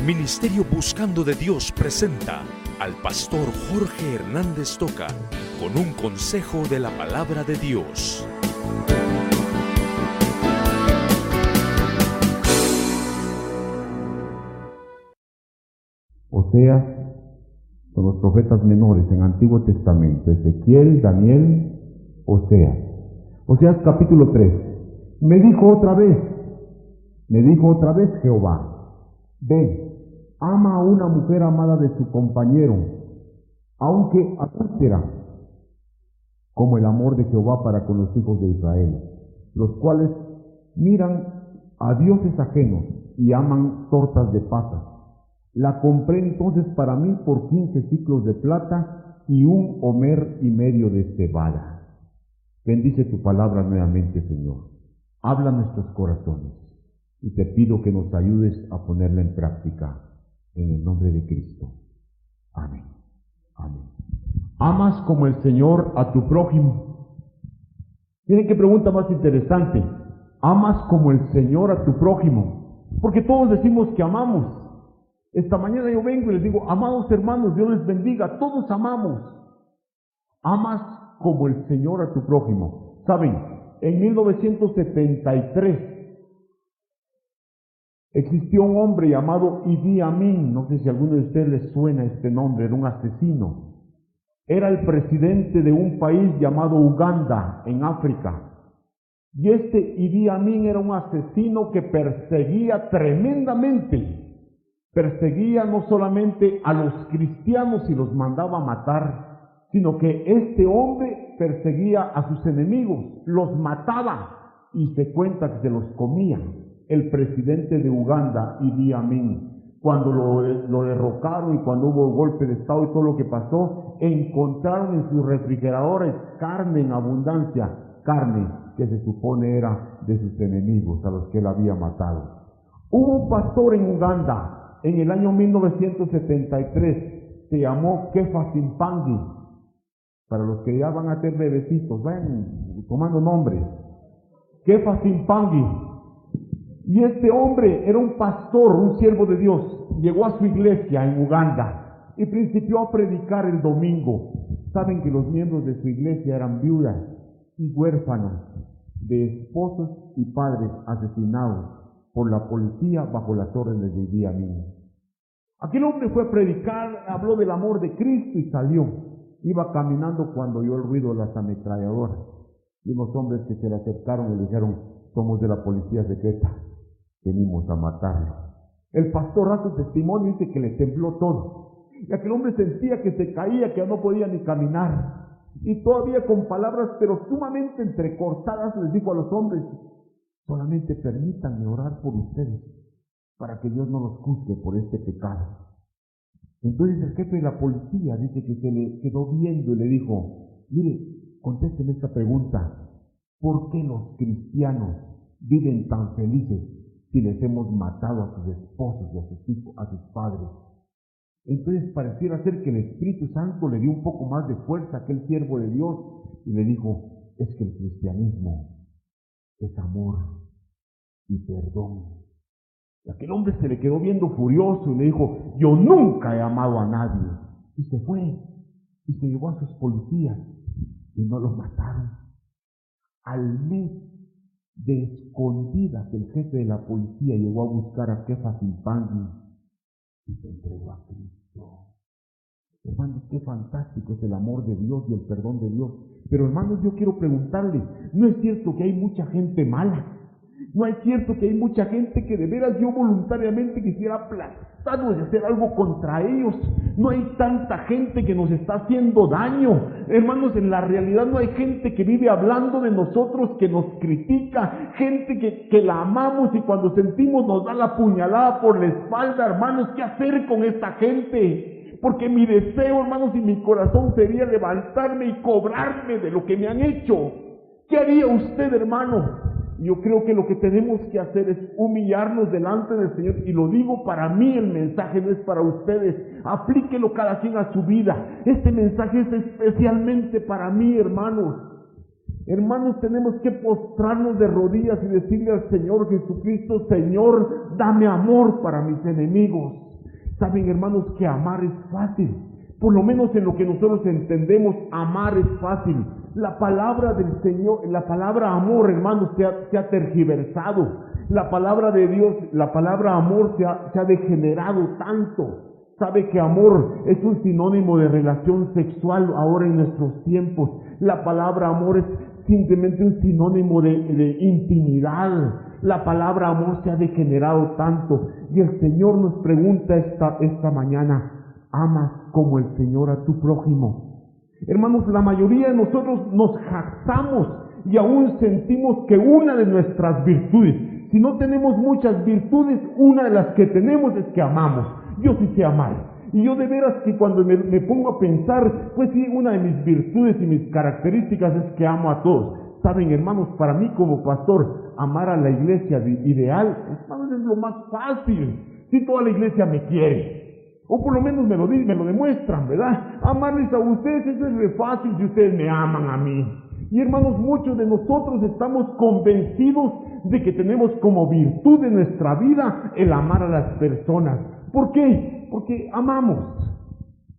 Ministerio Buscando de Dios presenta al pastor Jorge Hernández Toca con un consejo de la palabra de Dios. Oseas son los profetas menores en Antiguo Testamento: Ezequiel, Daniel, Oseas. Oseas capítulo 3. Me dijo otra vez Jehová: ve, ama a una mujer amada de su compañero, aunque adúltera, como el amor de Jehová para con los hijos de Israel, los cuales miran a dioses ajenos y aman tortas de pasas. La compré entonces para mí por 15 siclos de plata y 1,5 homer de cebada. Bendice tu palabra nuevamente, Señor. Habla a nuestros corazones y te pido que nos ayudes a ponerla en práctica, en el nombre de Cristo. Amén. Amén. ¿Amas como el Señor a tu prójimo? Miren qué pregunta más interesante. ¿Amas como el Señor a tu prójimo? Porque todos decimos que amamos. Esta mañana yo vengo y les digo: amados hermanos, Dios les bendiga, todos amamos. ¿Amas como el Señor a tu prójimo? Saben, en 1973 existió un hombre llamado Idi Amin. No sé si a alguno de ustedes les suena este nombre. Era un asesino. Era el presidente de un país llamado Uganda, en África. Y este Idi Amin era un asesino que perseguía tremendamente. Perseguía no solamente a los cristianos y los mandaba a matar, sino que este hombre perseguía a sus enemigos, los mataba y se cuenta que se los comía. El presidente de Uganda, Idi Amin, cuando lo derrocaron y cuando hubo golpe de estado y todo lo que pasó, encontraron en sus refrigeradores carne en abundancia, carne que se supone era de sus enemigos, a los que él había matado. Hubo un pastor en Uganda en el año 1973, se llamó Kefa Simpangi. Para los que ya van a tener bebecitos, vayan tomando nombres. Kefa Simpangi. Y este hombre era un pastor, un siervo de Dios. Llegó a su iglesia en Uganda y principió a predicar el domingo. Saben que los miembros de su iglesia eran viudas y huérfanos de esposos y padres asesinados por la policía bajo las órdenes de Idi Amin. Aquel hombre fue a predicar, habló del amor de Cristo y salió. Iba caminando cuando oyó el ruido de las ametralladoras. Y unos hombres que se le acercaron y le dijeron: somos de la policía secreta, venimos a matarlo. El pastor da su testimonio y dice que le tembló todo. Y aquel hombre sentía que se caía, que no podía ni caminar. Y todavía con palabras pero sumamente entrecortadas les dijo a los hombres: solamente permítanme orar por ustedes, para que Dios no los juzgue por este pecado. Entonces el jefe de la policía dice que se le quedó viendo y le dijo: mire, contésteme esta pregunta: ¿por qué los cristianos viven tan felices si les hemos matado a sus esposos y a sus hijos, a sus padres? Entonces pareciera ser que el Espíritu Santo le dio un poco más de fuerza a aquel siervo de Dios y le dijo: es que el cristianismo es amor y perdón. Y aquel hombre se le quedó viendo furioso y le dijo: yo nunca he amado a nadie. Y se fue y se llevó a sus policías y no los mataron. Al mes, de escondidas, el jefe de la policía llegó a buscar a Kefa Simpangi y se entregó a Cristo. Hermanos, qué fantástico es el amor de Dios y el perdón de Dios. Pero hermanos, yo quiero preguntarles: ¿no es cierto que hay mucha gente mala? ¿No es cierto que hay mucha gente que de veras yo voluntariamente quisiera aplastarlos y hacer algo contra ellos? No hay tanta gente que nos está haciendo daño. Hermanos, en la realidad no hay gente que vive hablando de nosotros, que nos critica, gente que la amamos y cuando sentimos nos da la puñalada por la espalda. Hermanos, ¿qué hacer con esta gente? Porque mi deseo, hermanos, y mi corazón sería levantarme y cobrarme de lo que me han hecho. ¿Qué haría usted, hermano? Yo creo que lo que tenemos que hacer es humillarnos delante del Señor. Y lo digo para mí, el mensaje no es para ustedes. Aplíquelo cada quien a su vida. Este mensaje es especialmente para mí, hermanos. Hermanos, tenemos que postrarnos de rodillas y decirle al Señor Jesucristo: Señor, dame amor para mis enemigos. Saben, hermanos, que amar es fácil. Por lo menos en lo que nosotros entendemos, amar es fácil. La palabra del Señor, la palabra amor, hermanos, se ha tergiversado. La palabra de Dios, la palabra amor se ha degenerado tanto. Sabe que amor es un sinónimo de relación sexual ahora en nuestros tiempos. La palabra amor es simplemente un sinónimo de intimidad. La palabra amor se ha degenerado tanto. Y el Señor nos pregunta esta mañana, ¿amas como el Señor a tu prójimo? Hermanos, la mayoría de nosotros nos jactamos y aún sentimos que una de nuestras virtudes, si no tenemos muchas virtudes, una de las que tenemos es que amamos. Yo sí sé amar. Y yo de veras que cuando me pongo a pensar, pues sí, una de mis virtudes y mis características es que amo a todos. Saben, hermanos, para mí como pastor, amar a la iglesia ideal, hermanos, es lo más fácil. Si toda la iglesia me quiere, o por lo menos me lo demuestran, ¿verdad? Amarles a ustedes, eso es re fácil si ustedes me aman a mí. Y hermanos, muchos de nosotros estamos convencidos de que tenemos como virtud en nuestra vida el amar a las personas. ¿Por qué? Porque amamos.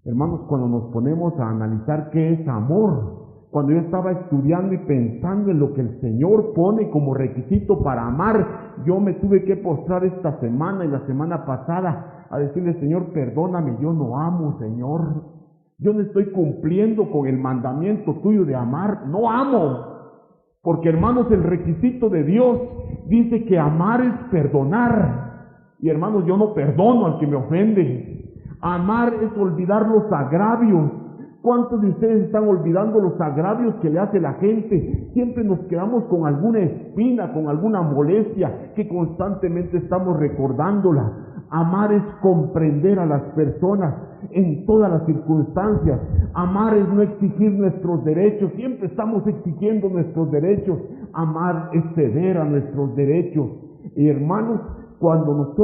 Hermanos, cuando nos ponemos a analizar qué es amor, cuando yo estaba estudiando y pensando en lo que el Señor pone como requisito para amar, yo me tuve que postrar esta semana y la semana pasada a decirle, Señor, perdóname, yo no amo, Señor. Yo no estoy cumpliendo con el mandamiento tuyo de amar, no amo. Porque, hermanos, el requisito de Dios dice que amar es perdonar. Y hermanos, yo no perdono al que me ofende. Amar es olvidar los agravios. ¿Cuántos de ustedes están olvidando los agravios que le hace la gente? Siempre nos quedamos con alguna espina, con alguna molestia que constantemente estamos recordándola. Amar es comprender a las personas en todas las circunstancias. Amar es no exigir nuestros derechos. Siempre estamos exigiendo nuestros derechos. Amar es ceder a nuestros derechos. Y hermanos, cuando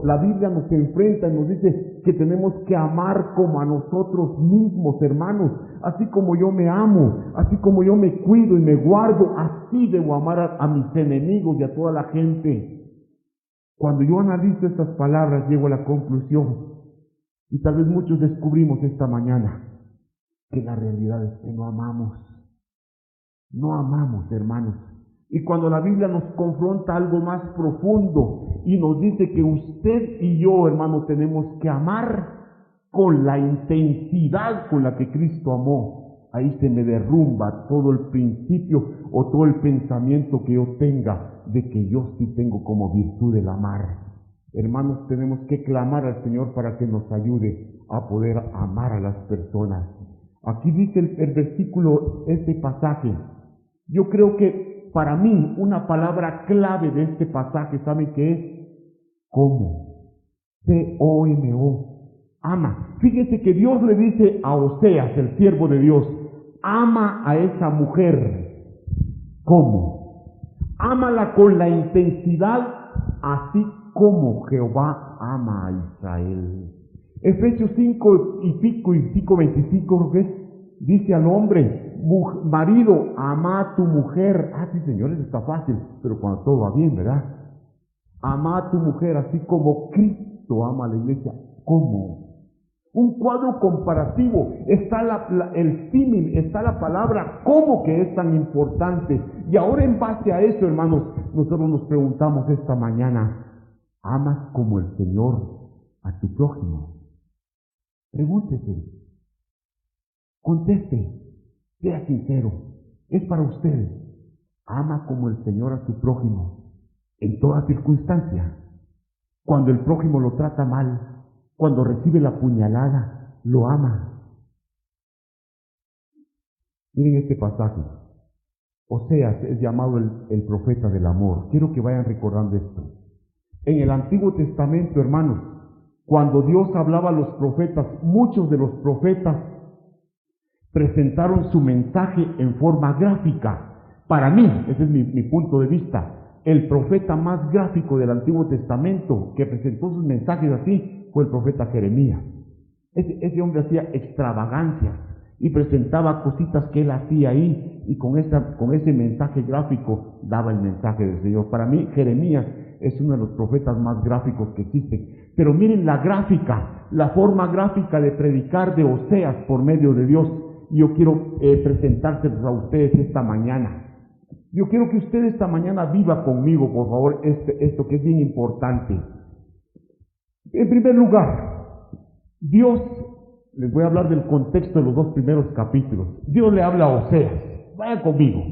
la Biblia nos enfrenta y nos dice que tenemos que amar como a nosotros mismos, hermanos, así como yo me amo, así como yo me cuido y me guardo, así debo amar a mis enemigos y a toda la gente. Cuando yo analizo estas palabras, llego a la conclusión, y tal vez muchos descubrimos esta mañana, que la realidad es que no amamos. No amamos, hermanos. Y cuando la Biblia nos confronta algo más profundo y nos dice que usted y yo, hermano, tenemos que amar con la intensidad con la que Cristo amó, ahí se me derrumba todo el principio o todo el pensamiento que yo tenga de que yo sí tengo como virtud el amar. Hermanos, tenemos que clamar al Señor para que nos ayude a poder amar a las personas. Aquí dice el versículo, este pasaje. Yo creo que para mí, una palabra clave de este pasaje, ¿saben qué es? ¿Cómo? C-O-M-O. Ama. Fíjense que Dios le dice a Oseas, el siervo de Dios, ama a esa mujer. ¿Cómo? Ámala con la intensidad, así como Jehová ama a Israel. Efesios 5 y pico y 5:25, ¿ves? Dice al hombre, marido, ama a tu mujer. Ah, sí, señores, está fácil, pero cuando todo va bien, ¿verdad? Ama a tu mujer, así como Cristo ama a la iglesia. ¿Cómo? Un cuadro comparativo. Está el símil, está la palabra cómo, que es tan importante. Y ahora, en base a eso, hermanos, nosotros nos preguntamos esta mañana, ¿amas como el Señor a tu prójimo? Pregúntese. Conteste, sea sincero, es para usted. Ama como el Señor a su prójimo, en toda circunstancia. Cuando el prójimo lo trata mal, cuando recibe la puñalada, lo ama. Miren este pasaje. Oseas es llamado el profeta del amor. Quiero que vayan recordando esto. En el Antiguo Testamento, hermanos, cuando Dios hablaba a los profetas, muchos de los profetas presentaron su mensaje en forma gráfica. Para mí, ese es mi punto de vista, el profeta más gráfico del Antiguo Testamento que presentó sus mensajes así fue el profeta Jeremías. Ese hombre hacía extravagancias y presentaba cositas que él hacía ahí, y con ese mensaje gráfico daba el mensaje del Señor. Para mí, Jeremías es uno de los profetas más gráficos que existen. Pero miren la gráfica, la forma gráfica de predicar de Oseas por medio de Dios. Yo quiero presentárselos a ustedes esta mañana. Yo quiero que usted esta mañana viva conmigo, por favor, esto que es bien importante. En primer lugar, Dios, les voy a hablar del contexto de los 2 primeros capítulos. Dios le habla a Oseas, vaya conmigo.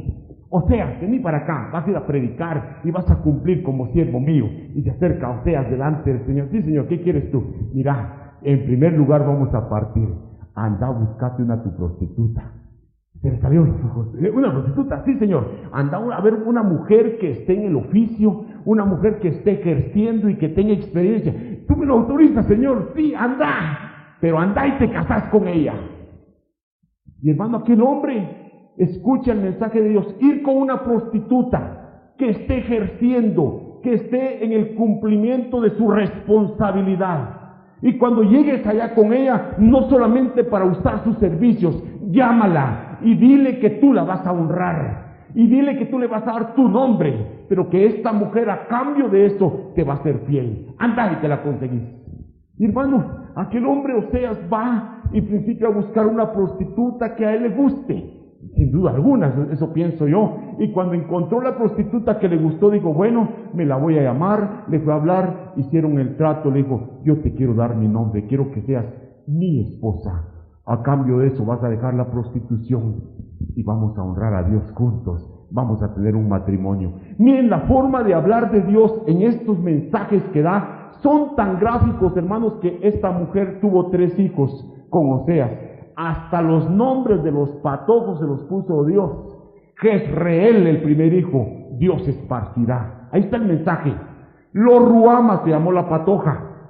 Oseas, vení para acá, vas a ir a predicar y vas a cumplir como siervo mío. Y se acerca Oseas delante del Señor. Sí, Señor, ¿qué quieres tú? Mira, en primer lugar vamos a partir. Anda, buscate tu prostituta. Se le salió los ojos. Una prostituta, sí, Señor. Anda a ver una mujer que esté en el oficio, una mujer que esté ejerciendo y que tenga experiencia. Tú me lo autorizas, Señor. Sí, anda. Pero anda y te casas con ella. Y hermano, aquel hombre escucha el mensaje de Dios. Ir con una prostituta que esté ejerciendo, que esté en el cumplimiento de su responsabilidad. Y cuando llegues allá con ella, no solamente para usar sus servicios, llámala y dile que tú la vas a honrar. Y dile que tú le vas a dar tu nombre, pero que esta mujer a cambio de eso te va a ser fiel. Anda y te la conseguís. Y hermano, aquel hombre Oseas va y principia a buscar una prostituta que a él le guste. Sin duda alguna, eso pienso yo. Y cuando encontró la prostituta que le gustó, dijo, bueno, me la voy a llamar. Le fue a hablar, hicieron el trato, le dijo, yo te quiero dar mi nombre, quiero que seas mi esposa. A cambio de eso vas a dejar la prostitución y vamos a honrar a Dios juntos. Vamos a tener un matrimonio. Miren la forma de hablar de Dios en estos mensajes que da. Son tan gráficos, hermanos, que esta mujer tuvo 3 hijos con Oseas. Hasta los nombres de los patojos se los puso Dios. Jezreel, el primer hijo, Dios esparcirá. Ahí está el mensaje. Lo Ruama se llamó la patoja,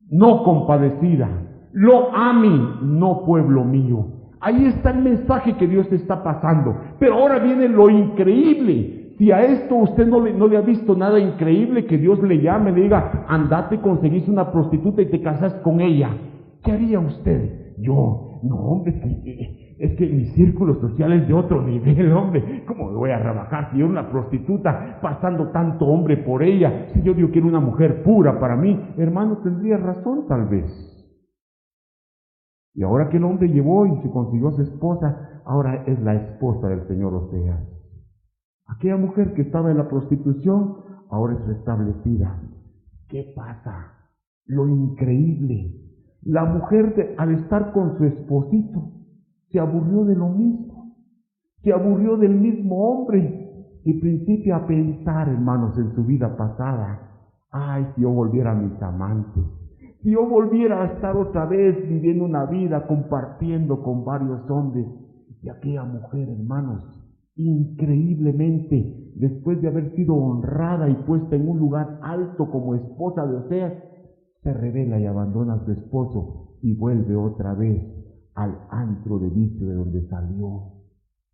no compadecida. Lo Ami, no pueblo mío. Ahí está el mensaje que Dios está pasando. Pero ahora viene lo increíble. Si a esto usted no le ha visto nada increíble, que Dios le llame, le diga, andate, conseguís una prostituta y te casas con ella. ¿Qué haría usted? Yo, no hombre, es que mi círculo social es de otro nivel, hombre. ¿Cómo me voy a rebajar si yo una prostituta pasando tanto hombre por ella? Si yo digo que era una mujer pura para mí, hermano, tendría razón tal vez. Y ahora que el hombre llevó y se consiguió a su esposa, ahora es la esposa del señor Oseas. Aquella mujer que estaba en la prostitución, ahora es restablecida. ¿Qué pasa? Lo increíble. La mujer, al estar con su esposito, se aburrió de lo mismo. Se aburrió del mismo hombre y principia a pensar, hermanos, en su vida pasada. Ay, si yo volviera a mis amantes. Si yo volviera a estar otra vez viviendo una vida, compartiendo con varios hombres. Y aquella mujer, hermanos, increíblemente, después de haber sido honrada y puesta en un lugar alto como esposa de Oseas, se revela y abandona a su esposo y vuelve otra vez al antro de vicio de donde salió.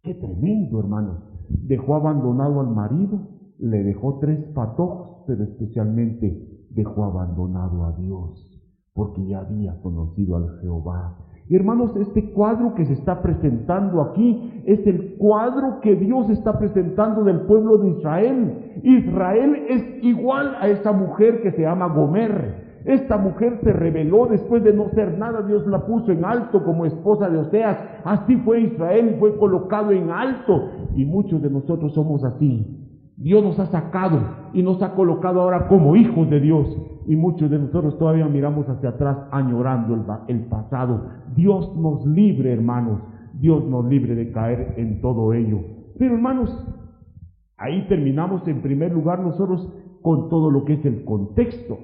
¡Qué tremendo, hermanos! Dejó abandonado al marido, le dejó 3 patojos, pero especialmente dejó abandonado a Dios, porque ya había conocido al Jehová. Y hermanos, este cuadro que se está presentando aquí es el cuadro que Dios está presentando del pueblo de Israel. Israel es igual a esa mujer que se llama Gomer. Esta mujer se rebeló después de no ser nada. Dios la puso en alto como esposa de Oseas. Así fue Israel, fue colocado en alto. Y muchos de nosotros somos así. Dios nos ha sacado y nos ha colocado ahora como hijos de Dios. Y muchos de nosotros todavía miramos hacia atrás añorando el pasado. Dios nos libre, hermanos. Dios nos libre de caer en todo ello. Pero hermanos, ahí terminamos en primer lugar nosotros con todo lo que es el contexto.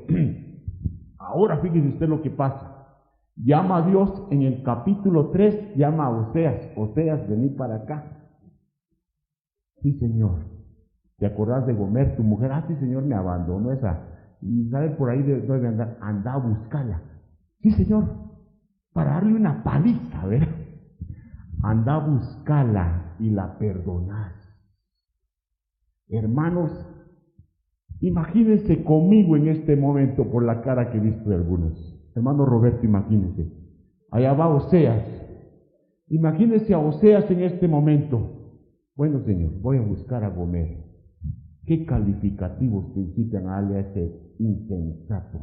Ahora fíjese usted lo que pasa. Llama a Dios en el capítulo 3, llama a Oseas. Oseas, vení para acá. Sí, Señor. ¿Te acordás de Gomer, tu mujer? Ah, sí, Señor, me abandonó esa. Y sabe por ahí debe andar. Anda a buscarla. Sí, Señor. Para darle una paliza, ¿ver? Anda a buscarla y la perdonás. Hermanos, imagínense conmigo en este momento por la cara que he visto de algunos. Hermano Roberto, imagínense. Allá va Oseas. Imagínense a Oseas en este momento. Bueno, Señor, voy a buscar a Gomer. ¿Qué calificativos principian a darle a ese insensato,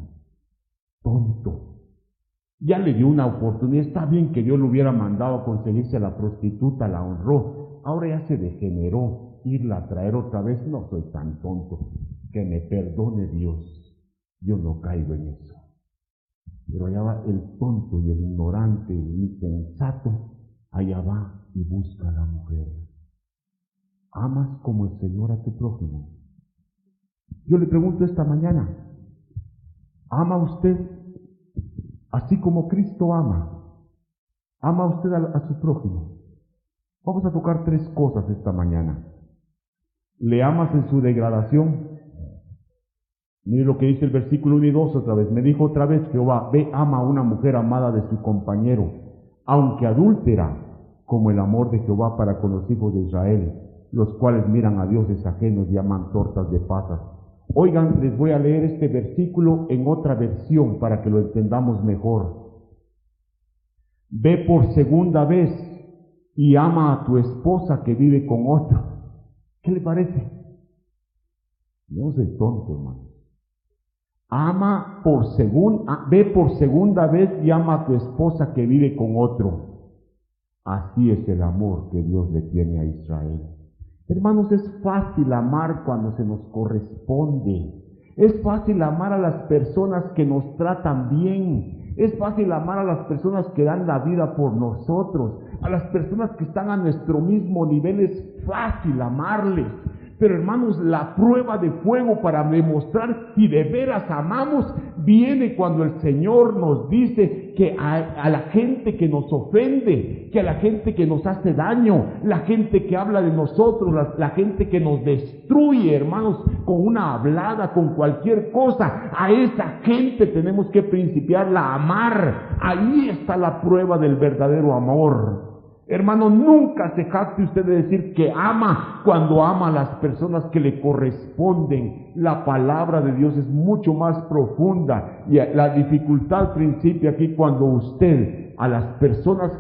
tonto? Ya le dio una oportunidad, está bien que Dios lo hubiera mandado a conseguirse a la prostituta, la honró, ahora ya se degeneró, irla a traer otra vez, no soy tan tonto, que me perdone Dios, yo no caigo en eso. Pero allá va el tonto y el ignorante, el insensato, allá va y busca a la mujer. ¿Amas como el Señor a tu prójimo? Yo le pregunto esta mañana, ¿ama usted así como Cristo ama? ¿Ama usted a su prójimo? Vamos a tocar 3 cosas esta mañana. ¿Le amas en su degradación? Mire lo que dice el versículo 1 y 2 otra vez. Me dijo otra vez Jehová, ve, ama a una mujer amada de su compañero, aunque adúltera, como el amor de Jehová para con los hijos de Israel, los cuales miran a dioses ajenos y aman tortas de pasas. Oigan, les voy a leer este versículo en otra versión para que lo entendamos mejor. Ve por segunda vez y ama a tu esposa que vive con otro. ¿Qué le parece? No soy tonto, hermano. Ve por segunda vez y ama a tu esposa que vive con otro. Así es el amor que Dios le tiene a Israel. Hermanos, es fácil amar cuando se nos corresponde. Es fácil amar a las personas que nos tratan bien. Es fácil amar a las personas que dan la vida por nosotros. A las personas que están a nuestro mismo nivel es fácil amarles. Pero hermanos, la prueba de fuego para demostrar si de veras amamos viene cuando el Señor nos dice que a la gente que nos ofende, que a la gente que nos hace daño, la gente que habla de nosotros, la gente que nos destruye, hermanos, con una hablada, con cualquier cosa, a esa gente tenemos que principiarla a amar. Ahí está la prueba del verdadero amor. Hermano, nunca se jacte usted de decir que ama cuando ama a las personas que le corresponden. La palabra de Dios es mucho más profunda y la dificultad principia aquí cuando usted a las personas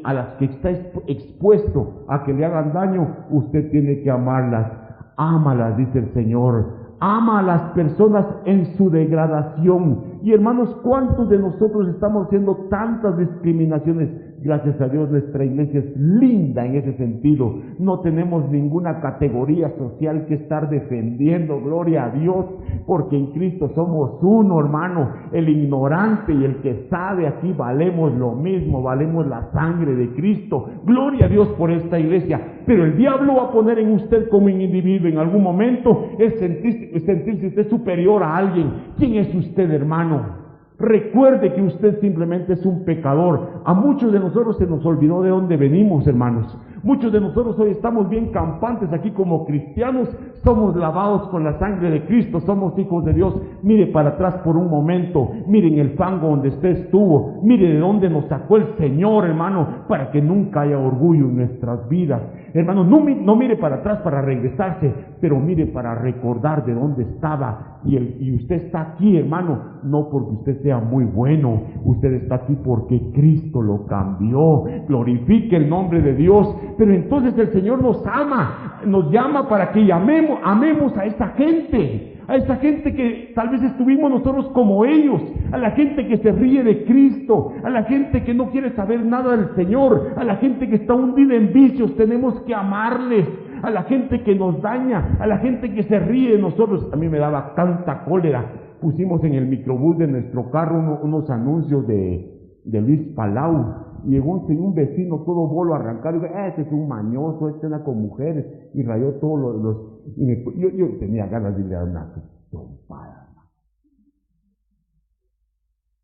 a las que está expuesto a que le hagan daño, usted tiene que amarlas. Ámalas, dice el Señor. Ama a las personas en su degradación. Y hermanos, ¿cuántos de nosotros estamos haciendo tantas discriminaciones? Gracias a Dios nuestra iglesia es linda en ese sentido. No tenemos ninguna categoría social que estar defendiendo, gloria a Dios, porque en Cristo somos uno, hermano. El ignorante y el que sabe, aquí valemos lo mismo, valemos la sangre de Cristo. Gloria a Dios por esta iglesia. Pero el diablo va a poner en usted como un individuo en algún momento es sentirse usted superior a alguien. ¿Quién es usted, hermano? Recuerde que usted simplemente es un pecador. A muchos de nosotros se nos olvidó de dónde venimos, hermanos. Muchos de nosotros hoy estamos bien campantes aquí como cristianos. Somos lavados con la sangre de Cristo. Somos hijos de Dios. Mire para atrás por un momento. Miren el fango donde usted estuvo. Mire de dónde nos sacó el Señor, hermano, para que nunca haya orgullo en nuestras vidas. Hermano, no mire para atrás para regresarse, pero mire para recordar de dónde estaba. Y usted está aquí, hermano, no porque usted sea muy bueno. Usted está aquí porque Cristo lo cambió. Glorifique el nombre de Dios. Pero entonces el Señor nos ama, nos llama para que amemos a esa gente. A esa gente que tal vez estuvimos nosotros como ellos, a la gente que se ríe de Cristo, a la gente que no quiere saber nada del Señor, a la gente que está hundida en vicios, tenemos que amarles, a la gente que nos daña, a la gente que se ríe de nosotros. A mí me daba tanta cólera. Pusimos en el microbús de nuestro carro unos anuncios de Luis Palau. Llegó un vecino todo bolo a arrancar y dijo, este es un mañoso, este anda con mujeres, y rayó todos yo tenía ganas de ir a dar una trompada.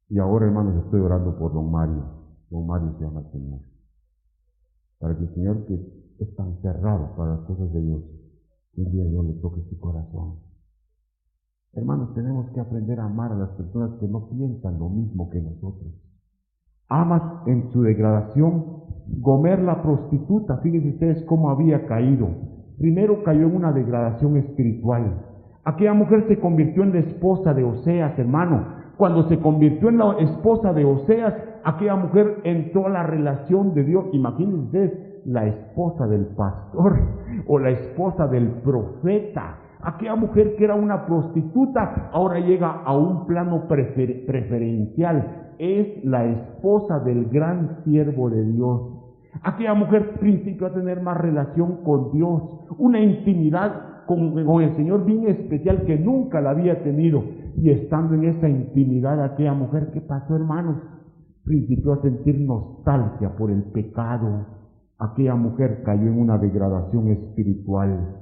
Y ahora, hermanos, estoy orando por don Mario. Don Mario se llama el Señor. Para que el Señor, que es tan cerrado para las cosas de Dios, un día Dios le toque su corazón. Hermanos, tenemos que aprender a amar a las personas que no piensan lo mismo que nosotros. Amas en su degradación. Gomer la prostituta, fíjense ustedes cómo había caído. Primero cayó en una degradación espiritual. Aquella mujer se convirtió en la esposa de Oseas, hermano. Cuando se convirtió en la esposa de Oseas, aquella mujer entró a la relación de Dios. Imagínense ustedes, la esposa del pastor o la esposa del profeta. Aquella mujer que era una prostituta, ahora llega a un plano preferencial. Es la esposa del gran siervo de Dios. Aquella mujer principió a tener más relación con Dios, una intimidad con el Señor bien especial que nunca la había tenido. Y estando en esa intimidad, aquella mujer, ¿qué pasó, hermanos? Principió a sentir nostalgia por el pecado. Aquella mujer cayó en una degradación espiritual.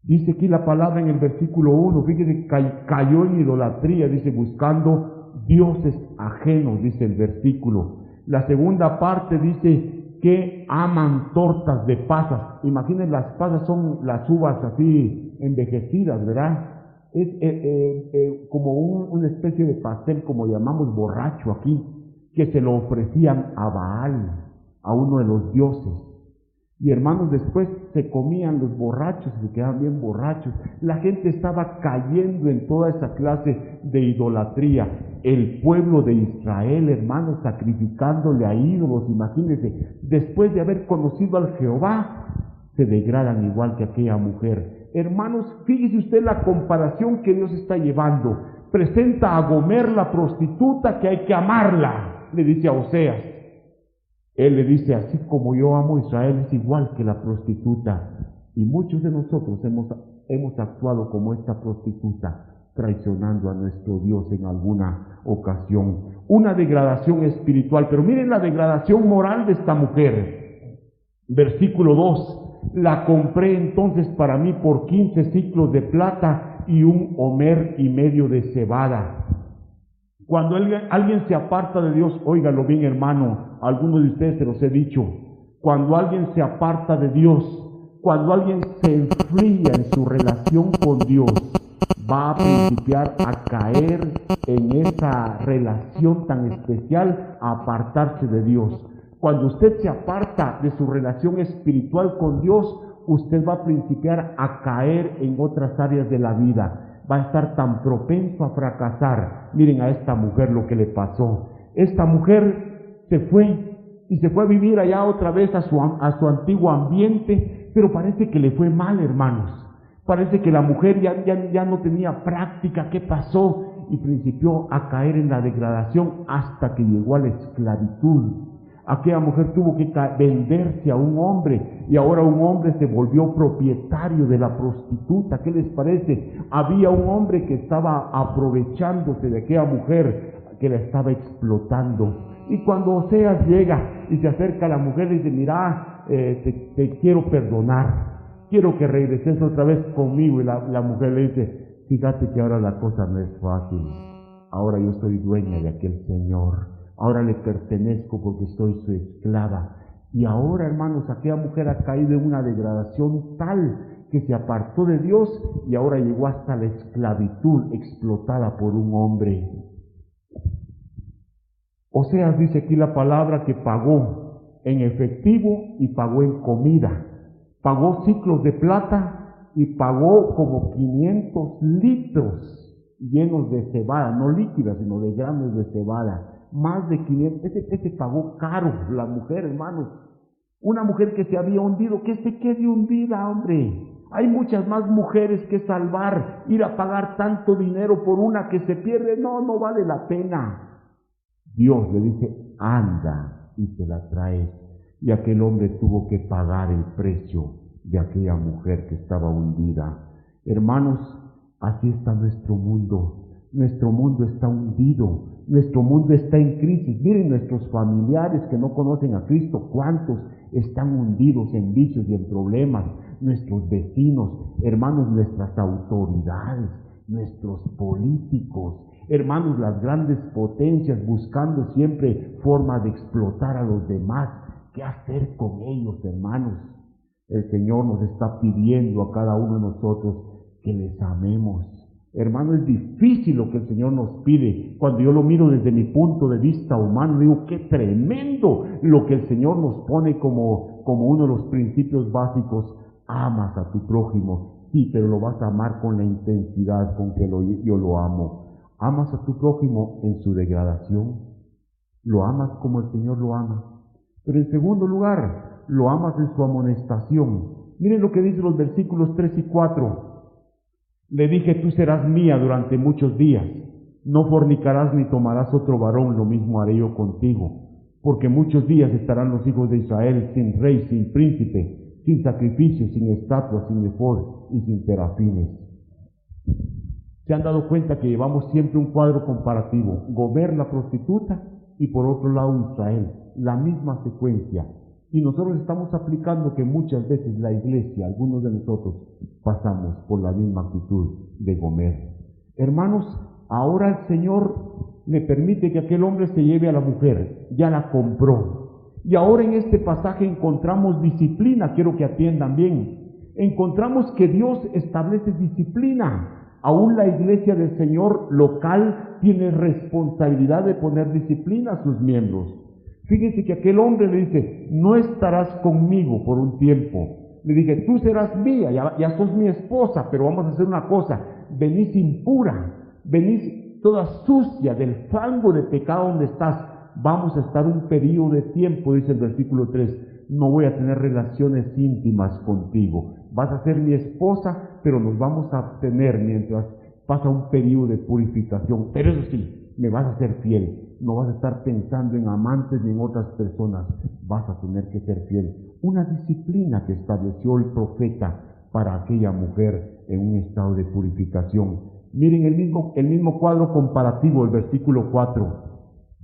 Dice aquí la palabra en el versículo 1, fíjese, cayó en idolatría, dice, buscando dioses ajenos, dice el versículo. La segunda parte dice que aman tortas de pasas. Imaginen, las pasas son las uvas así envejecidas, ¿verdad? Es como una especie de pastel, como llamamos borracho aquí, que se lo ofrecían a Baal, a uno de los dioses. Y hermanos, después se comían los borrachos, se quedaban bien borrachos. La gente estaba cayendo en toda esa clase de idolatría. El pueblo de Israel, hermanos, sacrificándole a ídolos, imagínense, después de haber conocido al Jehová, se degradan igual que aquella mujer. Hermanos, fíjese usted la comparación que Dios está llevando. Presenta a Gomer, la prostituta, que hay que amarla, le dice a Oseas. Él le dice, así como yo amo a Israel, es igual que la prostituta. Y muchos de nosotros hemos actuado como esta prostituta, traicionando a nuestro Dios en alguna ocasión. Una degradación espiritual, pero miren la degradación moral de esta mujer. Versículo 2, la compré entonces para mí por 15 ciclos de plata y 1 homer y medio de cebada. Cuando alguien se aparta de Dios, óigalo bien, hermano, a algunos de ustedes se los he dicho, cuando alguien se aparta de Dios, cuando alguien se enfría en su relación con Dios, va a principiar a caer en esa relación tan especial, a apartarse de Dios. Cuando usted se aparta de su relación espiritual con Dios, usted va a principiar a caer en otras áreas de la vida. Va a estar tan propenso a fracasar. Miren a esta mujer lo que le pasó. Esta mujer se fue y se fue a vivir allá otra vez a su antiguo ambiente, pero parece que le fue mal, hermanos. Parece que la mujer ya no tenía práctica. ¿Qué pasó? Y principió a caer en la degradación hasta que llegó a la esclavitud. Aquella mujer tuvo que venderse a un hombre y ahora un hombre se volvió propietario de la prostituta. ¿Qué les parece? Había un hombre que estaba aprovechándose de aquella mujer, que la estaba explotando. Y cuando Oseas llega y se acerca a la mujer y dice, mira, te quiero perdonar, quiero que regreses otra vez conmigo. Y la mujer le dice, fíjate que ahora la cosa no es fácil, ahora yo soy dueña de aquel señor. Ahora le pertenezco porque soy su esclava. Y ahora, hermanos, aquella mujer ha caído en una degradación tal que se apartó de Dios y ahora llegó hasta la esclavitud, explotada por un hombre. Oseas dice aquí la palabra que pagó en efectivo y pagó en comida. Pagó ciclos de plata y pagó como 500 litros llenos de cebada, no líquida, sino de granos de cebada. Más de 500, ese pagó caro la mujer, hermanos. Una mujer que se había hundido, que se quede hundida, hombre. Hay muchas más mujeres que salvar. Ir a pagar tanto dinero por una que se pierde, no vale la pena. Dios le dice, anda y te la traes. Y aquel hombre tuvo que pagar el precio de aquella mujer que estaba hundida. Hermanos, así está nuestro mundo. Nuestro mundo está hundido. Nuestro mundo está en crisis. Miren nuestros familiares que no conocen a Cristo, cuántos están hundidos en vicios y en problemas. Nuestros vecinos, hermanos, nuestras autoridades, nuestros políticos, hermanos, las grandes potencias buscando siempre forma de explotar a los demás. ¿Qué hacer con ellos, hermanos? El Señor nos está pidiendo a cada uno de nosotros que les amemos. Hermano, es difícil lo que el Señor nos pide. Cuando yo lo miro desde mi punto de vista humano, digo, qué tremendo lo que el Señor nos pone como uno de los principios básicos. Amas a tu prójimo. Sí, pero lo vas a amar con la intensidad con que yo lo amo. Amas a tu prójimo en su degradación. Lo amas como el Señor lo ama. Pero en segundo lugar, lo amas en su amonestación. Miren lo que dicen los versículos 3 y 4. Le dije, tú serás mía durante muchos días. No fornicarás ni tomarás otro varón, lo mismo haré yo contigo. Porque muchos días estarán los hijos de Israel sin rey, sin príncipe, sin sacrificio, sin estatua, sin efod y sin serafines. ¿Se han dado cuenta que llevamos siempre un cuadro comparativo? Gomer, la prostituta, y por otro lado Israel, la misma secuencia. Y nosotros estamos aplicando que muchas veces la iglesia, algunos de nosotros, pasamos por la misma actitud de Gomer. Hermanos, ahora el Señor le permite que aquel hombre se lleve a la mujer, ya la compró. Y ahora en este pasaje encontramos disciplina, quiero que atiendan bien. Encontramos que Dios establece disciplina. Aún la iglesia del Señor local tiene responsabilidad de poner disciplina a sus miembros. Fíjense que aquel hombre le dice, no estarás conmigo por un tiempo. Le dije, tú serás mía, ya sos mi esposa, pero vamos a hacer una cosa, venís impura, venís toda sucia del fango de pecado donde estás. Vamos a estar un periodo de tiempo, dice el versículo 3, no voy a tener relaciones íntimas contigo. Vas a ser mi esposa, pero nos vamos a abstener mientras pasa un periodo de purificación. Pero eso sí, me vas a ser fiel. No vas a estar pensando en amantes ni en otras personas. Vas a tener que ser fiel. Una disciplina que estableció el profeta para aquella mujer en un estado de purificación. Miren el mismo cuadro comparativo, el versículo 4.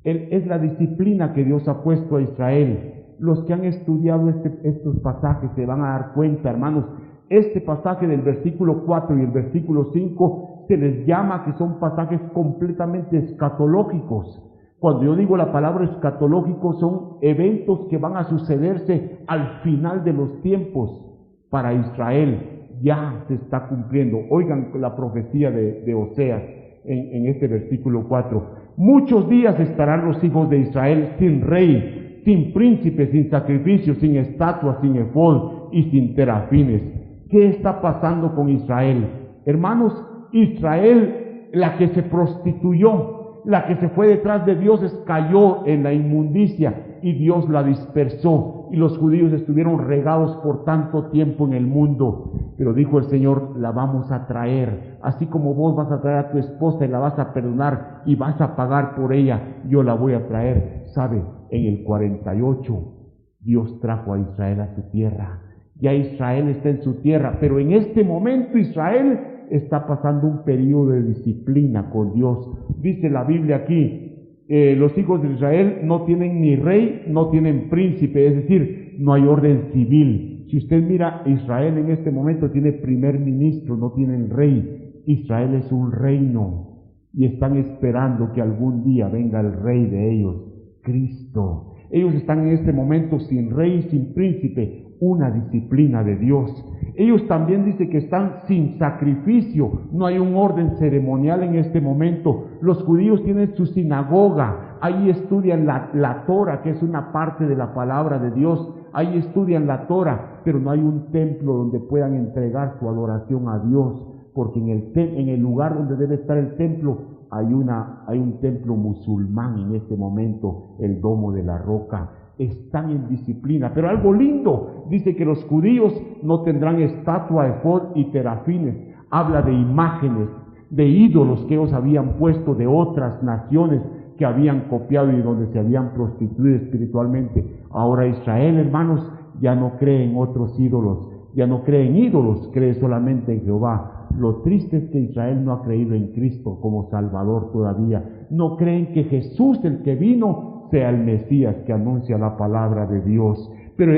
Es la disciplina que Dios ha puesto a Israel. Los que han estudiado estos pasajes se van a dar cuenta, hermanos, este pasaje del versículo 4 y el versículo 5 se les llama que son pasajes completamente escatológicos. Cuando yo digo la palabra escatológico, son eventos que van a sucederse al final de los tiempos para Israel. Ya se está cumpliendo. Oigan la profecía de Oseas en este versículo 4. Muchos días estarán los hijos de Israel sin rey, sin príncipe, sin sacrificio, sin estatua, sin efod y sin terafines. ¿Qué está pasando con Israel? Hermanos, Israel, la que se prostituyó, la que se fue detrás de dioses, cayó en la inmundicia y Dios la dispersó. Y los judíos estuvieron regados por tanto tiempo en el mundo. Pero dijo el Señor, la vamos a traer. Así como vos vas a traer a tu esposa y la vas a perdonar y vas a pagar por ella, yo la voy a traer. ¿Sabe? En el 48, Dios trajo a Israel a su tierra. Ya Israel está en su tierra, pero en este momento Israel está pasando un periodo de disciplina con Dios. Dice la Biblia aquí, los hijos de Israel no tienen ni rey, no tienen príncipe, es decir, no hay orden civil. Si usted mira, Israel en este momento tiene primer ministro, no tienen rey. Israel es un reino y están esperando que algún día venga el rey de ellos, Cristo. Ellos están en este momento sin rey y sin príncipe, una disciplina de Dios. Ellos también dicen que están sin sacrificio, no hay un orden ceremonial en este momento. Los judíos tienen su sinagoga, ahí estudian la Torah, que es una parte de la palabra de Dios, ahí estudian la Torah, pero no hay un templo donde puedan entregar su adoración a Dios, porque en el lugar donde debe estar el templo hay un templo musulmán en este momento, el Domo de la Roca. Están en disciplina, pero algo lindo, dice que los judíos no tendrán estatua, efod y terafines. Habla de imágenes, de ídolos que ellos habían puesto de otras naciones que habían copiado y donde se habían prostituido espiritualmente. Ahora Israel, hermanos, ya no cree en otros ídolos, ya no cree en ídolos, cree solamente en Jehová. Lo triste es que Israel no ha creído en Cristo como Salvador todavía. No creen que Jesús, el que vino, sea el Mesías que anuncia la palabra de Dios. Pero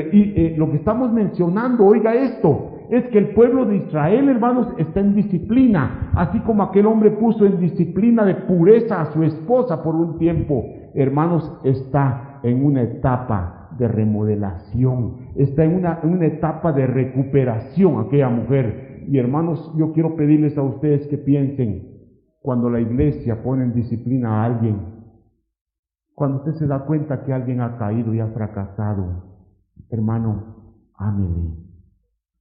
lo que estamos mencionando, oiga esto, es que el pueblo de Israel, hermanos, está en disciplina, así como aquel hombre puso en disciplina de pureza a su esposa por un tiempo. Hermanos, está en una etapa de remodelación, está en una etapa de recuperación aquella mujer. Y hermanos, yo quiero pedirles a ustedes que piensen, cuando la iglesia pone en disciplina a alguien, cuando usted se da cuenta que alguien ha caído y ha fracasado, hermano, ámele.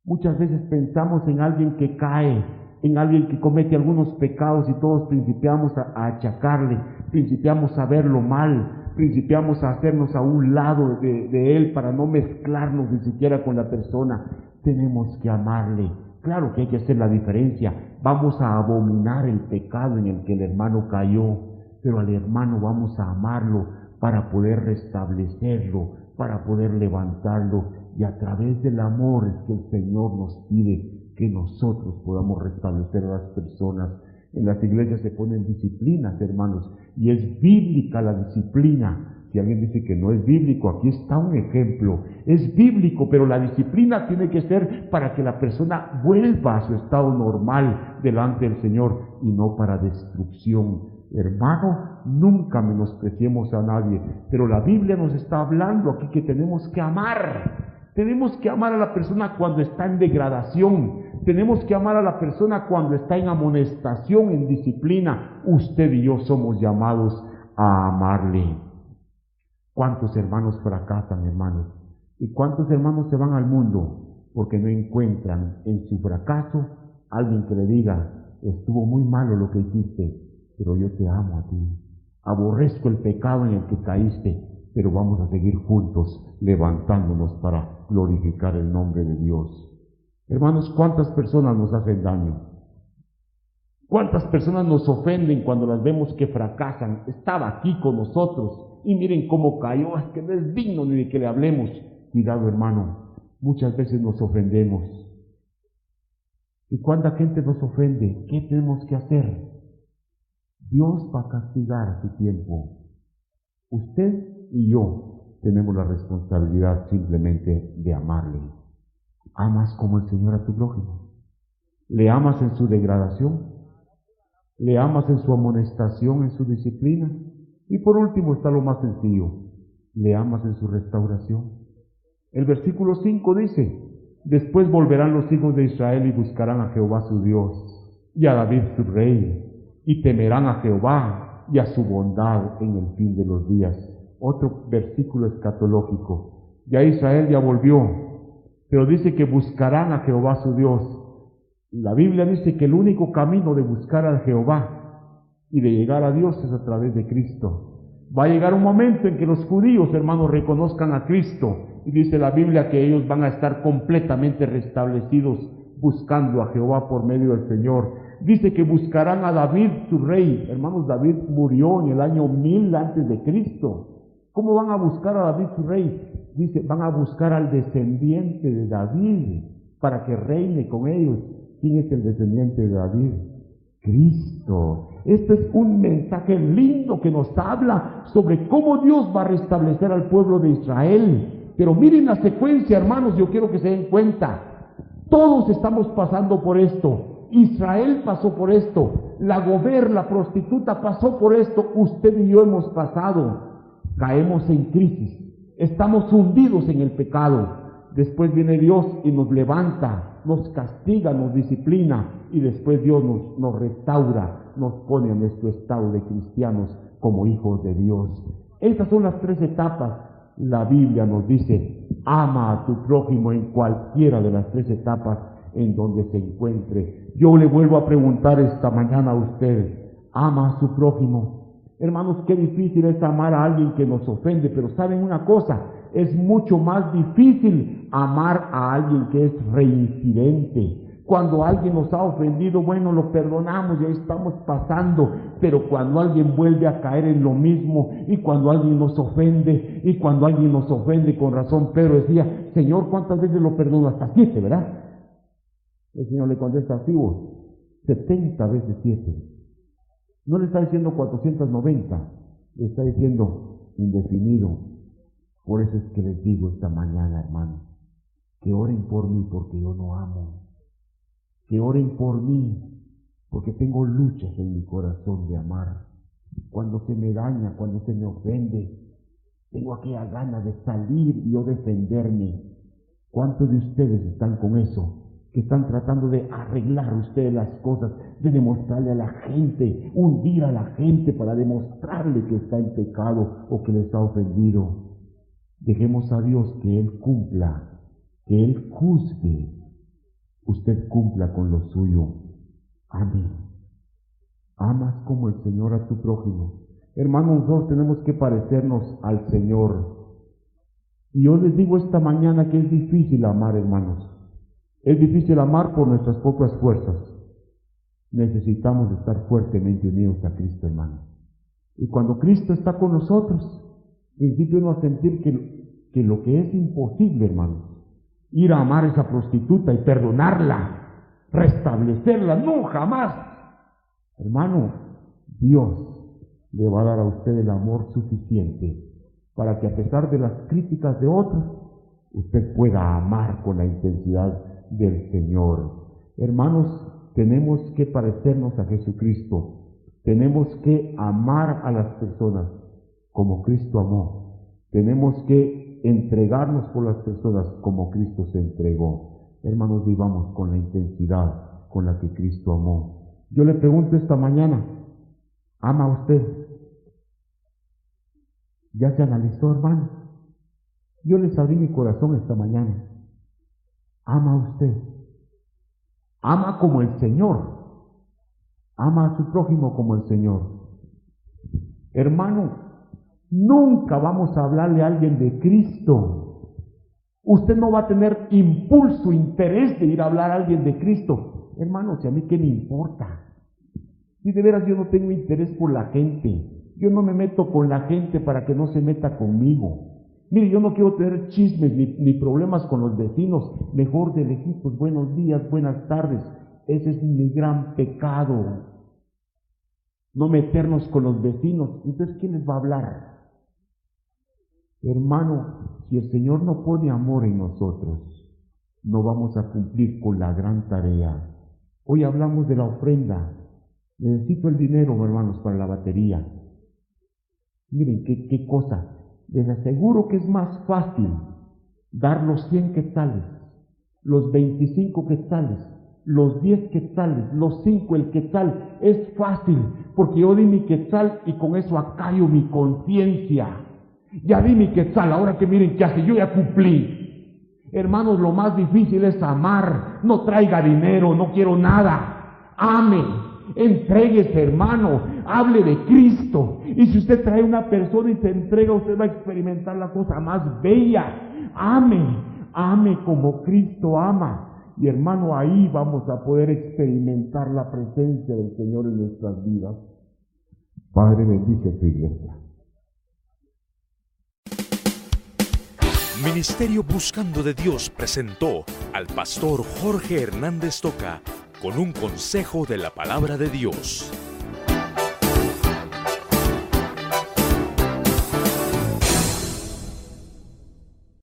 Muchas veces pensamos en alguien que cae, en alguien que comete algunos pecados y todos principiamos a achacarle, principiamos a verlo mal, principiamos a hacernos a un lado de él para no mezclarnos ni siquiera con la persona. Tenemos que amarle. Claro que hay que hacer la diferencia. vamos a abominar el pecado en el que el hermano cayó, pero al hermano vamos a amarlo para poder restablecerlo, para poder levantarlo, y a través del amor es que el Señor nos pide que nosotros podamos restablecer a las personas. En las iglesias se ponen disciplinas, hermanos, y es bíblica la disciplina. Si alguien dice que no es bíblico, aquí está un ejemplo. Es bíblico, pero la disciplina tiene que ser para que la persona vuelva a su estado normal delante del Señor y no para destrucción. Hermano, nunca menospreciemos a nadie, pero la Biblia nos está hablando aquí que tenemos que amar. Tenemos que amar a la persona cuando está en degradación. Tenemos que amar a la persona cuando está en amonestación, en disciplina. Usted y yo somos llamados a amarle. ¿Cuántos hermanos fracasan, hermanos? ¿Y cuántos hermanos se van al mundo porque no encuentran en su fracaso alguien que le diga: estuvo muy malo lo que hiciste, pero yo te amo a ti. Aborrezco el pecado en el que caíste, pero vamos a seguir juntos levantándonos para glorificar el nombre de Dios. Hermanos, ¿cuántas personas nos hacen daño? ¿Cuántas personas nos ofenden cuando las vemos que fracasan? Estaba aquí con nosotros y miren cómo cayó, es que no es digno ni de que le hablemos. Cuidado, hermano, muchas veces nos ofendemos. ¿Y cuánta gente nos ofende? ¿Qué tenemos que hacer? Dios va a castigar a su tiempo. Usted y yo tenemos la responsabilidad simplemente de amarle. ¿Amas como el Señor a tu prójimo? ¿Le amas en su degradación? ¿Le amas en su amonestación, en su disciplina? Y por último está lo más sencillo: ¿le amas en su restauración? El versículo 5 dice: después volverán los hijos de Israel y buscarán a Jehová su Dios, y a David su rey, y temerán a Jehová y a su bondad en el fin de los días. Otro versículo escatológico. Ya Israel ya volvió, pero dice que buscarán a Jehová su Dios. La Biblia dice que el único camino de buscar a Jehová y de llegar a Dios es a través de Cristo. Va a llegar un momento en que los judíos, hermanos, reconozcan a Cristo, y dice la Biblia que ellos van a estar completamente restablecidos buscando a Jehová por medio del Señor. Dice que buscarán a David su rey. Hermanos, David murió en el año 1000 antes de Cristo. ¿Cómo van a buscar a David su rey? Dice, van a buscar al descendiente de David para que reine con ellos. ¿Quién es el descendiente de David? Cristo. Este es un mensaje lindo que nos habla sobre cómo Dios va a restablecer al pueblo de Israel. Pero miren la secuencia, hermanos, yo quiero que se den cuenta. Todos estamos pasando por esto. Israel pasó por esto. La Gober, la prostituta, pasó por esto. Usted y yo hemos pasado. Caemos en crisis. Estamos hundidos en el pecado. Después viene Dios y nos levanta, nos castiga, nos disciplina, y después Dios nos restaura, nos pone en nuestro estado de cristianos como hijos de Dios. Estas son las 3 etapas. La Biblia nos dice: ama a tu prójimo en cualquiera de las 3 etapas en donde se encuentre. Yo le vuelvo a preguntar esta mañana a usted: ¿ama a su prójimo? Hermanos, qué difícil es amar a alguien que nos ofende, pero ¿saben una cosa? Es mucho más difícil amar a alguien que es reincidente. Cuando alguien nos ha ofendido, bueno, lo perdonamos y ahí estamos pasando, pero cuando alguien vuelve a caer en lo mismo, y cuando alguien nos ofende, con razón, Pedro decía: Señor, ¿cuántas veces lo perdono? Hasta 7, ¿verdad? El Señor le contesta: sí, 70 veces 7. No le está diciendo 490, le está diciendo indefinido. Por eso es que les digo esta mañana, hermanos, que oren por mí porque yo no amo. Que oren por mí porque tengo luchas en mi corazón de amar. Cuando se me daña, cuando se me ofende, tengo aquella gana de salir y yo defenderme. ¿Cuántos de ustedes están con eso? Que están tratando de arreglar ustedes las cosas, de demostrarle a la gente, hundir a la gente para demostrarle que está en pecado o que le está ofendido. Dejemos a Dios que Él cumpla, que Él juzgue. Usted cumpla con lo suyo. Amén. Amas como el Señor a tu prójimo. Hermanos, nosotros tenemos que parecernos al Señor. Y yo les digo esta mañana que es difícil amar, hermanos. Es difícil amar por nuestras propias fuerzas. necesitamos estar fuertemente unidos a Cristo, hermano. Y cuando Cristo está con nosotros, en principio uno va a sentir que lo que es imposible, hermano, ir a amar a esa prostituta y perdonarla, restablecerla, no, jamás. Hermano, Dios le va a dar a usted el amor suficiente para que a pesar de las críticas de otros, usted pueda amar con la intensidad del Señor. Hermanos, tenemos que parecernos a Jesucristo. Tenemos que amar a las personas como Cristo amó. Tenemos que entregarnos por las personas como Cristo se entregó. Hermanos, vivamos con la intensidad con la que Cristo amó. Yo le pregunto esta mañana, ¿ama usted? ¿Ya se analizó, hermano? Yo les abrí mi corazón esta mañana. ¿Ama usted? Ama como el Señor. Ama a su prójimo como el Señor. Hermano, nunca vamos a hablarle a alguien de Cristo. Usted no va a tener impulso, interés de ir a hablar a alguien de Cristo. Hermano, si a mí qué me importa. Si de veras yo no tengo interés por la gente. Yo no me meto con la gente para que no se meta conmigo. Mire, yo no quiero tener chismes ni problemas con los vecinos. Mejor de lejitos, buenos días, buenas tardes. Ese es mi gran pecado. No meternos con los vecinos. Entonces, ¿quién les va a hablar? Hermano, si el Señor no pone amor en nosotros, no vamos a cumplir con la gran tarea. Hoy hablamos de la ofrenda. Necesito el dinero, hermanos, para la batería. Miren, qué cosa. Les aseguro que es más fácil dar los 100 quetzales, los 25 quetzales, los 10 quetzales, los 5, el quetzal. Es fácil, porque yo di mi quetzal y con eso acallo mi conciencia. Ya di mi quetzal, ahora que miren qué hace, yo ya cumplí. Hermanos, lo más difícil es amar. No traiga dinero, no quiero nada. Ame, entréguese, hermano, hable de Cristo. Y si usted trae una persona y se entrega, usted va a experimentar la cosa más bella. Ame como Cristo ama. Y hermano, ahí vamos a poder experimentar la presencia del Señor en nuestras vidas. Padre, bendice tu iglesia. Ministerio Buscando de Dios presentó al pastor Jorge Hernández Toca con un consejo de la palabra de Dios.